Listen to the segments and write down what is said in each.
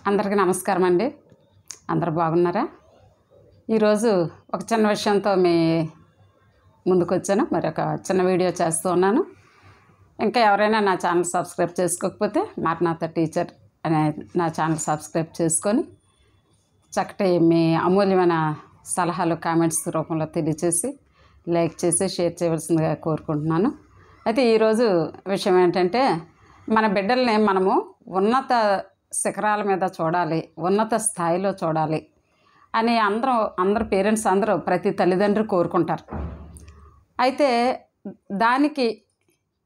అందరికీ నమస్కారం అండి. అందరూ బాగున్నారా? ఈరోజు ఒక చిన్న విషయంతో మీ ముందుకు వచ్చాను. మరి ఒక చిన్న వీడియో చేస్తూ ఉన్నాను. ఇంకా ఎవరైనా నా ఛానల్ సబ్స్క్రైబ్ చేసుకోకపోతే మారనాథ టీచర్ అనే నా ఛానల్ సబ్స్క్రైబ్ చేసుకొని చక్కటి మీ అమూల్యమైన సలహాలు కామెంట్స్ రూపంలో తెలియచేసి లైక్ చేసి షేర్ చేయవలసిందిగా కోరుకుంటున్నాను. అయితే ఈరోజు విషయం ఏంటంటే, మన బిడ్డల్ని మనము ఉన్నత శిఖరాల మీద చూడాలి, ఉన్నత స్థాయిలో చూడాలి అని అందరు పేరెంట్స్ అందరూ ప్రతి తల్లిదండ్రులు కోరుకుంటారు. అయితే దానికి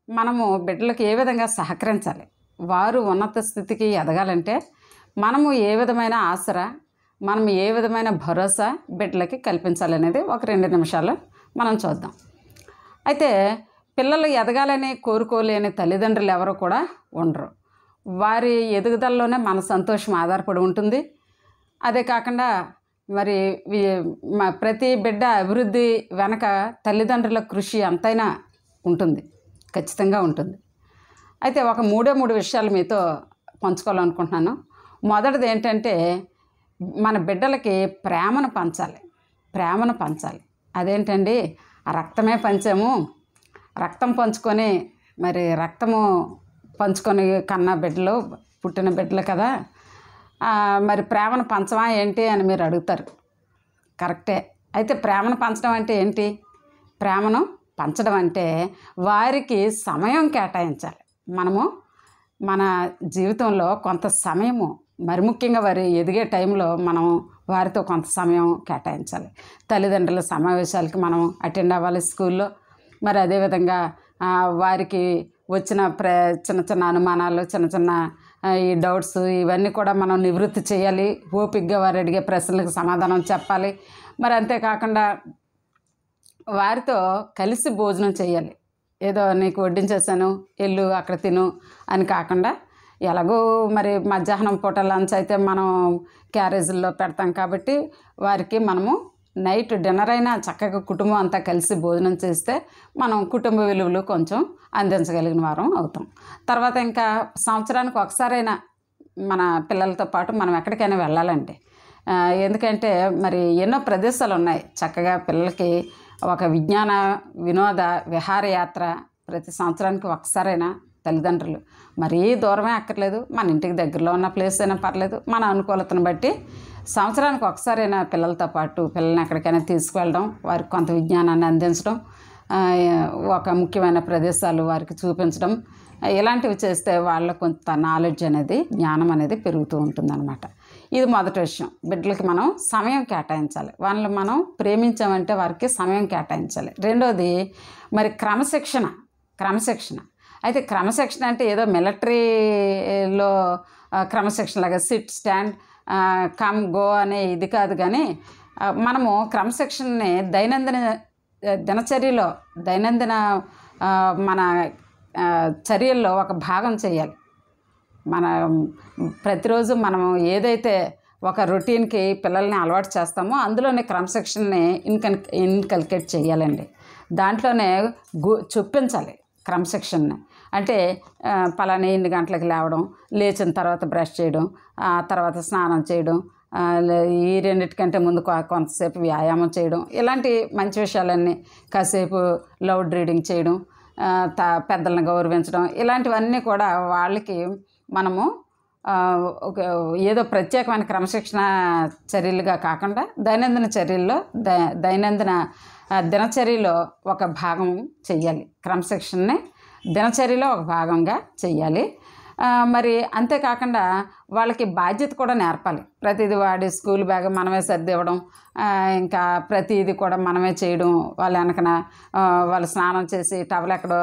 మనము బిడ్డలకు ఏ విధంగా సహకరించాలి, వారు ఉన్నత స్థితికి ఎదగాలంటే మనము ఏ విధమైన ఆసరా, మనం ఏ విధమైన భరోసా బిడ్డలకి కల్పించాలనేది ఒక 2 నిమిషాలు మనం చూద్దాం. అయితే పిల్లలు ఎదగాలని కోరుకోలేని తల్లిదండ్రులు ఎవరు కూడా ఉండరు. వారి ఎదుగుదలలోనే మన సంతోషం ఆధారపడి ఉంటుంది. అదే కాకుండా మరి ప్రతి బిడ్డ అభివృద్ధి వెనక తల్లిదండ్రుల కృషి ఎంతైనా ఉంటుంది, ఖచ్చితంగా ఉంటుంది. అయితే ఒక 3 విషయాలు మీతో పంచుకోవాలనుకుంటున్నాను. మొదటిది ఏంటంటే, మన బిడ్డలకి ప్రేమను పంచాలి. అదేంటండి, ఆ రక్తమే పంచాము, రక్తం పంచుకొని మరి రక్తము పంచుకొని కన్న బిడ్డలు, పుట్టిన బిడ్డలు కదా, మరి ప్రేమను పంచమా ఏంటి అని మీరు అడుగుతారు. కరెక్టే. అయితే ప్రేమను పంచడం అంటే ఏంటి? ప్రేమను పంచడం అంటే వారికి సమయం కేటాయించాలి. మనము మన జీవితంలో కొంత సమయము, మరి ముఖ్యంగా వారి ఎదిగే టైంలో మనం వారితో కొంత సమయం కేటాయించాలి. తల్లిదండ్రుల సమావేశాలకి మనం అటెండ్ అవ్వాలి స్కూల్లో. మరి అదేవిధంగా వారికి వచ్చిన చిన్న చిన్న అనుమానాలు, చిన్న ఈ డౌట్స్ ఇవన్నీ కూడా మనం నివృత్తి చేయాలి. ఓపికగా వారు అడిగే ప్రశ్నలకు సమాధానం చెప్పాలి. మరి అంతేకాకుండా వారితో కలిసి భోజనం చేయాలి. ఏదో నీకు వడ్డించేసాను ఎల్లు అక్కడ తిను అని కాకుండా, ఎలాగో మరి మధ్యాహ్నం పూట లంచ్ అయితే మనం క్యారేజీల్లో పెడతాం కాబట్టి వారికి మనము నైట్ డిన్నర్ అయినా చక్కగా కుటుంబం అంతా కలిసి భోజనం చేస్తే మనం కుటుంబ విలువలు కొంచెం అందించగలిగిన వారం అవుతాం. తర్వాత ఇంకా సంవత్సరానికి ఒకసారైనా మన పిల్లలతో పాటు మనం ఎక్కడికైనా వెళ్ళాలండి. ఎందుకంటే మరి ఎన్నో ప్రదేశాలు ఉన్నాయి. చక్కగా పిల్లలకి ఒక విజ్ఞాన వినోద విహారయాత్ర ప్రతి సంవత్సరానికి ఒకసారైనా తల్లిదండ్రులు, మరీ దూరమే అక్కర్లేదు, మన ఇంటికి దగ్గరలో ఉన్న ప్లేస్ అయినా పర్లేదు, మన అనుకూలతను బట్టి సంవత్సరానికి ఒకసారైనా పిల్లలతో పాటు పిల్లల్ని ఎక్కడికైనా తీసుకువెళ్ళడం, వారికి కొంత విజ్ఞానాన్ని అందించడం, ఒక ముఖ్యమైన ప్రదేశాలు వారికి చూపించడం, ఇలాంటివి చేస్తే వాళ్ళకు కొంత నాలెడ్జ్ అనేది, జ్ఞానం అనేది పెరుగుతూ ఉంటుందన్నమాట. ఇది మొదటి విషయం. బిడ్డలకి మనం సమయం కేటాయించాలి. వాళ్ళని మనం ప్రేమించామంటే వారికి సమయం కేటాయించాలి. రెండోది మరి క్రమశిక్షణ. అయితే క్రమశిక్షణ అంటే ఏదో మిలిటరీలో క్రమశిక్షణ లాగా సిట్ స్టాండ్ కమ్ గో అనే ఇది కాదు. కానీ మనము క్రమశిక్షణని దినచర్యలో మన చర్యల్లో ఒక భాగం చేయాలి. మన ప్రతిరోజు మనం ఏదైతే ఒక రొటీన్కి పిల్లల్ని అలవాటు చేస్తామో అందులోనే క్రమశిక్షణని ఇన్కల్కేట్ చేయాలండి. దాంట్లోనే చొప్పించాలి క్రమశిక్షణని. అంటే పలానా 8 గంటలకు లేవడం, లేచిన తర్వాత బ్రష్ చేయడం, ఆ తర్వాత స్నానం చేయడం, ఈ 2 ముందు కొంతసేపు వ్యాయామం చేయడం, ఇలాంటి మంచి విషయాలన్నీ, కాసేపు లౌడ్ రీడింగ్ చేయడం, పెద్దలను గౌరవించడం, ఇలాంటివన్నీ కూడా వాళ్ళకి మనము ఏదో ప్రత్యేకమైన క్రమశిక్షణ చర్యలుగా కాకుండా దైనందిన దినచర్యలో ఒక భాగం చెయ్యాలి. క్రమశిక్షణని దినచర్యలో ఒక భాగంగా చెయ్యాలి. మరి అంతేకాకుండా వాళ్ళకి బాధ్యత కూడా నేర్పాలి. ప్రతిదీ వాడి స్కూల్ బ్యాగ్ మనమే సర్ది ఇవ్వడం, ఇంకా ప్రతిదీ కూడా మనమే చేయడం, వాళ్ళ వెనకన వాళ్ళు స్నానం చేసి టవల్ ఎక్కడో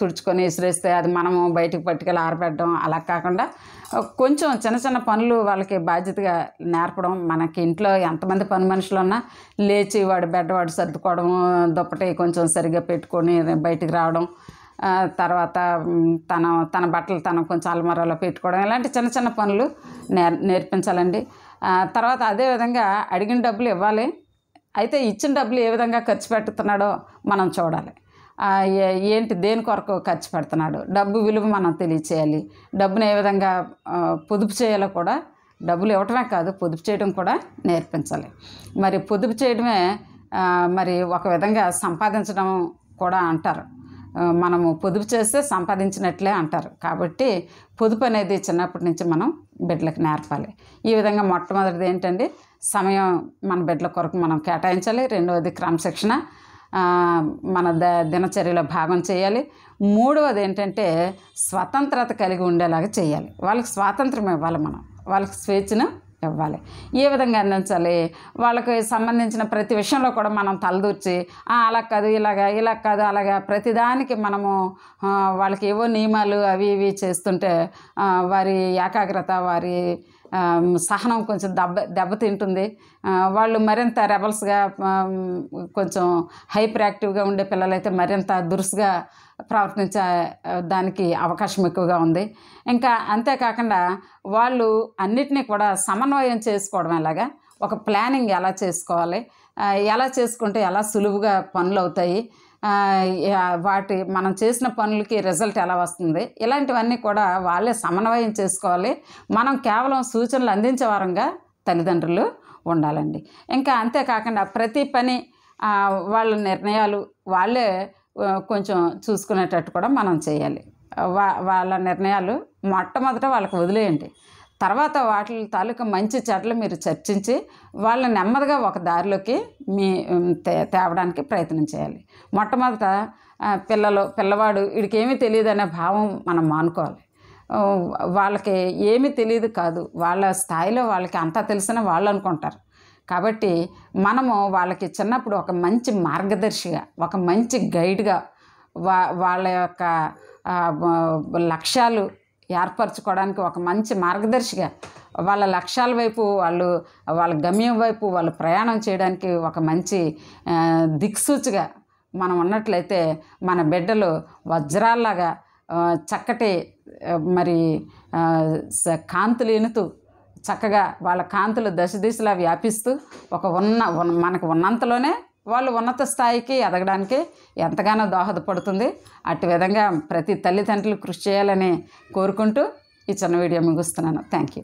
తుడుచుకొని విసిరేస్తే అది మనము బయటికి పట్టుకెళ్ళి ఆరబెట్టడం, అలా కాకుండా కొంచెం చిన్న పనులు వాళ్ళకి బాధ్యతగా నేర్పడం. మనకి ఇంట్లో ఎంతమంది పని మనుషులు ఉన్నా లేచి వాడు సర్దుకోవడం, దుప్పటి కొంచెం సరిగ్గా పెట్టుకొని బయటికి రావడం, తర్వాత తన బట్టలు తను కొంచెం అల్మారాలో పెట్టుకోవడం, ఇలాంటి చిన్న పనులు నేర్పించాలండి. తర్వాత అదేవిధంగా అడిగిన డబ్బులు ఇవ్వాలి. అయితే ఇచ్చిన డబ్బులు ఏ విధంగా ఖర్చు పెడుతున్నాడో మనం చూడాలి. ఏంటి దేని కొరకు ఖర్చు పెడుతున్నాడు, డబ్బు విలువ మనం తెలియచేయాలి. డబ్బును ఏ విధంగా పొదుపు చేయాలో కూడా డబ్బులు ఇవ్వటమే కాదు, పొదుపు చేయడం కూడా నేర్పించాలి. మరి పొదుపు చేయడమే మరి ఒక విధంగా సంపాదించడం కూడా అంటారు. మనము పొదుపు చేస్తే సంపాదించినట్లే అంటారు. కాబట్టి పొదుపు అనేది చిన్నప్పటి నుంచి మనం బిడ్డలకు నేర్పాలి. ఈ విధంగా మొట్టమొదటిది ఏంటండి, సమయం మన బిడ్డల కొరకు మనం కేటాయించాలి. రెండవది క్రమశిక్షణ మన దినచర్యలో భాగం చేయాలి. మూడవది ఏంటంటే స్వతంత్రత కలిగి ఉండేలాగా చేయాలి. వాళ్ళకి స్వాతంత్రం ఇవ్వాలి, మనం వాళ్ళకి స్వేచ్ఛను ఇవ్వాలి. ఏ విధంగా అందించాలి, వాళ్ళకి సంబంధించిన ప్రతి విషయంలో కూడా మనం తలదూర్చి అలా కాదు ఇలా కాదు అలాగా ప్రతిదానికి మనము వాళ్ళకి ఏవో నియమాలు అవి ఇవి చేస్తుంటే వారి ఏకాగ్రత, వారి సహనం కొంచెం దెబ్బతింటుంది. వాళ్ళు మరింత రెబల్స్గా, కొంచెం హైపర్ యాక్టివ్గా ఉండే పిల్లలైతే మరింత దురుసుగా ప్రవర్తించే దానికి అవకాశం ఎక్కువగా ఉంది. ఇంకా అంతేకాకుండా వాళ్ళు అన్నిటినీ కూడా సమన్వయం చేసుకోవడం ఎలాగా, ఒక ప్లానింగ్ ఎలా చేసుకోవాలి, ఎలా చేసుకుంటే ఎలా సులువుగా పనులు అవుతాయి, మనం చేసిన పనులకి రిజల్ట్ ఎలా వస్తుంది, ఇలాంటివన్నీ కూడా వాళ్ళే సమన్వయం చేసుకోవాలి. మనం కేవలం సూచనలు అందించే వారంగా తల్లిదండ్రులు ఉండాలండి. ఇంకా అంతేకాకుండా ప్రతి పని వాళ్ళ నిర్ణయాలు వాళ్ళే కొంచెం చూసుకునేటట్టు కూడా మనం చేయాలి. వాళ్ళ నిర్ణయాలు మొట్టమొదట వాళ్ళకి వదిలేయండి. తర్వాత వాటి తాలూకా మంచి చెడ్డలు మీరు చర్చించి వాళ్ళని నెమ్మదిగా ఒక దారిలోకి తేవడానికి ప్రయత్నం చేయాలి. మొట్టమొదట పిల్లవాడు వీడికి ఏమీ తెలియదు అనే భావం మనం మానుకోవాలి. వాళ్ళకి ఏమీ తెలియదు కాదు, వాళ్ళ స్థాయిలో వాళ్ళకి అంతా తెలిసిన వాళ్ళు అనుకుంటారు. కాబట్టి మనము వాళ్ళకి చిన్నప్పుడు ఒక మంచి మార్గదర్శిగా, ఒక మంచి గైడ్గా, వాళ్ళ యొక్క లక్ష్యాలు ఏర్పరచుకోవడానికి ఒక మంచి మార్గదర్శిగా, వాళ్ళ లక్ష్యాల వైపు వాళ్ళ గమ్యం వైపు వాళ్ళు ప్రయాణం చేయడానికి ఒక మంచి దిక్సూచిగా మనం ఉన్నట్లయితే మన బిడ్డలు వజ్రాల్లాగా చక్కటి మరి కాంతులు ఎనుతూ చక్కగా వాళ్ళ కాంతులు దశ దిశలా వ్యాపిస్తూ మనకు ఉన్నంతలోనే వాళ్ళు ఉన్నత స్థాయికి ఎదగడానికి ఎంతగానో దోహదపడుతుంది. అటు విధంగా ప్రతి తల్లిదండ్రులు కృషి చేయాలని కోరుకుంటూ ఈ చిన్న వీడియో ముగిస్తున్నాను. Thank you.